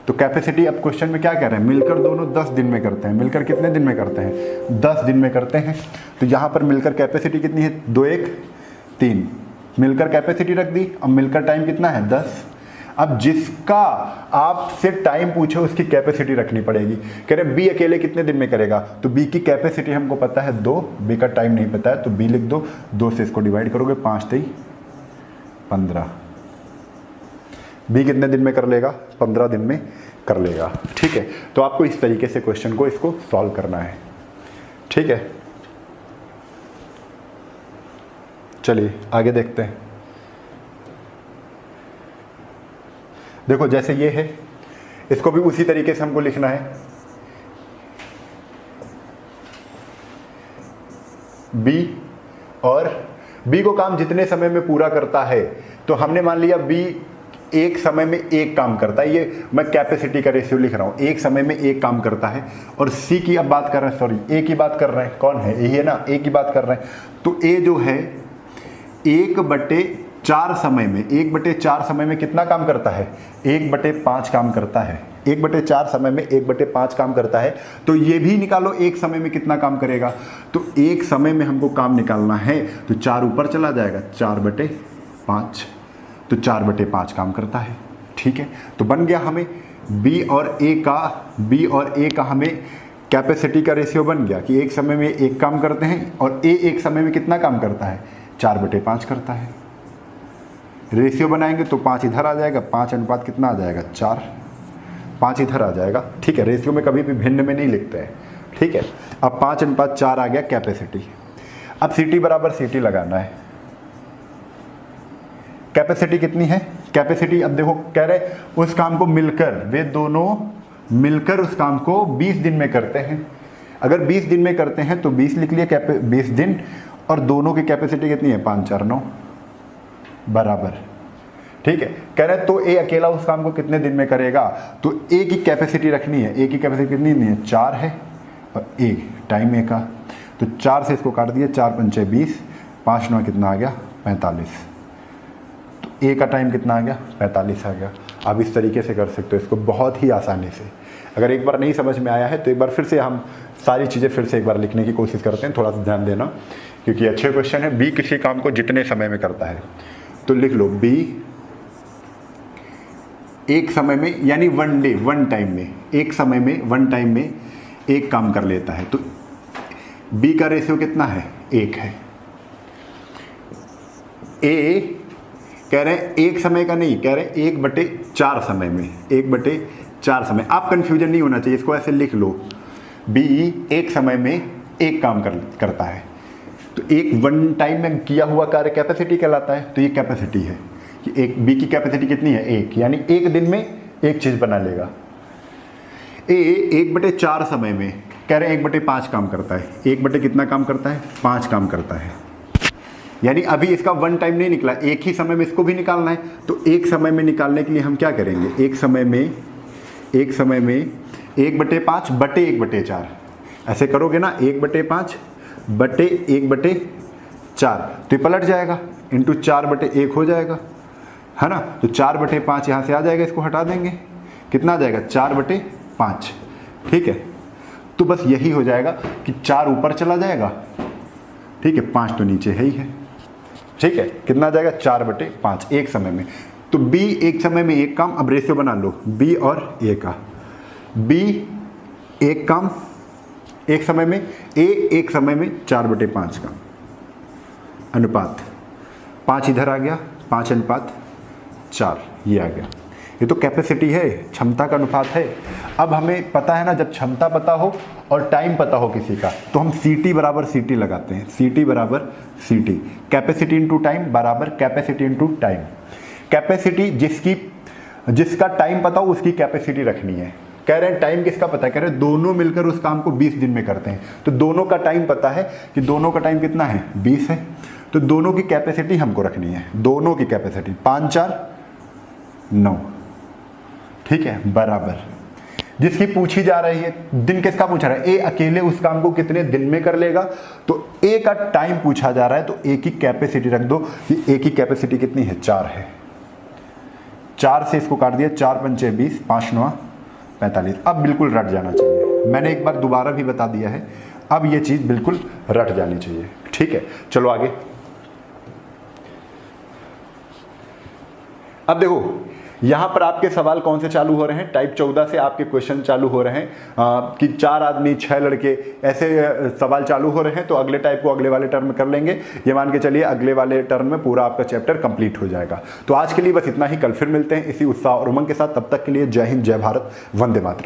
तो कैपेसिटी अब क्वेश्चन में क्या कह रहे हैं, मिलकर दोनों 10 दिन में करते हैं, मिलकर कितने दिन में करते हैं, 10 दिन में करते हैं। तो यहाँ पर मिलकर कैपेसिटी कितनी है, 2 1 3, मिलकर कैपेसिटी रख दी। अब मिलकर टाइम कितना है, 10। अब जिसका आपसे टाइम पूछे उसकी कैपेसिटी रखनी पड़ेगी। कह रहे बी अकेले कितने दिन में करेगा, तो बी की कैपेसिटी हमको पता है 2, बी का टाइम नहीं पता है, तो बी लिख दो, 2 से इसको डिवाइड करोगे, 5 3 15। बी कितने दिन में कर लेगा, 15 दिन में कर लेगा, ठीक है। तो आपको इस तरीके से क्वेश्चन को इसको सॉल्व करना है, ठीक है। चलिए आगे देखते हैं। देखो जैसे ये है, इसको भी उसी तरीके से हमको लिखना है, बी और बी को काम जितने समय में पूरा करता है, तो हमने मान लिया बी एक समय में एक काम करता है, ये मैं कैपेसिटी का रेशियो लिख रहा हूँ, एक समय में एक काम करता है। और सी की अब बात कर रहे हैं, सॉरी ए की बात कर रहे हैं, कौन है, यही है ना, ए की बात कर रहे हैं। तो ए जो है 1/4 समय में, 1/4 समय में कितना काम करता है, 1/5 काम करता है, 1/4 समय में 1/5 काम करता है। तो ये भी निकालो एक समय में कितना काम करेगा, तो एक समय में हमको काम निकालना है तो 4 ऊपर चला जाएगा, 4/5, तो 4/5 काम करता है, ठीक है। तो बन गया हमें बी और ए का हमें कैपेसिटी का रेशियो बन गया कि एक समय में एक काम करते हैं और ए एक समय में कितना काम करता है, 4/5 करता है। रेशियो बनाएंगे तो 5 इधर आ जाएगा, 5 अनुपात कितना आ जाएगा, 4, 5 इधर आ जाएगा, ठीक है। रेशियो में कभी भी भिन्न में नहीं लिखते हैं, ठीक है। अब 5:4 आ गया कैपेसिटी। अब CT बराबर CT लगाना है। कैपेसिटी कितनी है, कैपेसिटी अब देखो कह रहे उस काम को मिलकर, वे दोनों मिलकर उस काम को 20 दिन में करते हैं। अगर 20 दिन में करते हैं तो 20 लिख लिया, 20 दिन, और दोनों की कैपेसिटी कितनी है, 5 4 9 बराबर, ठीक है। कह रहे तो ए अकेला उस काम को कितने दिन में करेगा, तो ए की कैपेसिटी रखनी है, ए की कैपेसिटी कितनी है, 4 है, और ए टाइम ए का, तो 4 से इसको काट दिया, 4 5 20, 5 9 कितना आ गया, 45। तो ए का टाइम कितना आ गया, 45 आ गया। आप इस तरीके से कर सकते हो इसको बहुत ही आसानी से। अगर एक बार नहीं समझ में आया है तो एक बार फिर से हम सारी चीज़ें फिर से एक बार लिखने की कोशिश करते हैं, थोड़ा सा ध्यान देना क्योंकि अच्छे क्वेश्चन है। बी किसी काम को जितने समय में करता है, तो लिख लो बी एक समय में, यानी वन टाइम में, एक समय में, वन टाइम में एक काम कर लेता है। तो बी का रेशियो कितना है, 1 है। ए कह रहे हैं एक समय का नहीं, कह रहे हैं 1/4 समय में, 1/4 समय। आप कंफ्यूजन नहीं होना चाहिए, इसको ऐसे लिख लो, बी एक समय में एक काम करता है। तो एक वन टाइम में किया हुआ कार्य कैपेसिटी कहलाता है। तो ये कैपेसिटी है कि एक बी की कैपेसिटी कितनी है, 1, यानी एक दिन में एक चीज़ बना लेगा। ए 1/4 समय में कह रहे हैं 1/5 काम करता है। 1 कितना काम करता है, 5 काम करता है, यानी अभी इसका वन टाइम नहीं निकला, एक ही समय में इसको भी निकालना है। तो एक समय में निकालने के लिए हम क्या करेंगे, एक समय में 1/5 बटे 1/4 ऐसे करोगे ना, 1/5 बटे 1/4 तो ये पलट जाएगा, इंटू 4/1 हो जाएगा, है ना। तो 4/5 यहाँ से आ जाएगा, इसको हटा देंगे, कितना आ जाएगा 4/5, ठीक है। तो बस यही हो जाएगा कि 4 ऊपर चला जाएगा, ठीक है, 5 तो नीचे है ही है, ठीक है। कितना आ जाएगा 4/5 एक समय में। तो B एक समय में एक काम, अब रेशियो बना लो B और A का। B एक काम एक समय में, A एक समय में 4/5 का अनुपात, 5 इधर आ गया, 5:4 ये आ गया। ये तो कैपेसिटी है, क्षमता का अनुपात है। अब हमें पता है ना, जब क्षमता पता हो और टाइम पता हो किसी का, तो हम CT बराबर CT लगाते हैं, CT बराबर CT, कैपेसिटी इंटू टाइम बराबर कैपेसिटी इंटू टाइम। कैपेसिटी जिसका टाइम पता हो उसकी कैपेसिटी रखनी है। कह रहे हैं टाइम किसका पता है, कह रहे हैं दोनों मिलकर उस काम को 20 दिन में करते हैं, तो दोनों का टाइम पता है कि दोनों का टाइम कितना है 20 है, तो दोनों की कैपेसिटी हमको रखनी है, दोनों की कैपेसिटी 5 4 9, ठीक है, बराबर जिसकी पूछी जा रही है, दिन किसका पूछा रहा है, ए अकेले उस काम को कितने दिन में कर लेगा, तो ए का टाइम पूछा जा रहा है, तो ए की कैपेसिटी रख दो कि ए की कैपेसिटी कितनी है 4 है, 4 से इसको काट दिया, 4 पंचे 20, 5 9 45। अब बिल्कुल रट जाना चाहिए, मैंने एक बार दोबारा भी बता दिया है, अब ये चीज बिल्कुल रट जानी चाहिए, ठीक है। चलो आगे। अब देखो यहां पर आपके सवाल कौन से चालू हो रहे हैं, टाइप 14 से आपके क्वेश्चन चालू हो रहे हैं कि 4 आदमी 6 लड़के, ऐसे सवाल चालू हो रहे हैं। तो अगले टाइप को अगले वाले टर्म में कर लेंगे, ये मान के चलिए अगले वाले टर्म में पूरा आपका चैप्टर कंप्लीट हो जाएगा। तो आज के लिए बस इतना ही, कल फिर मिलते हैं इसी उत्साह और उमंग के साथ। तब तक के लिए जय हिंद, जय भारत, वंदे मातरम।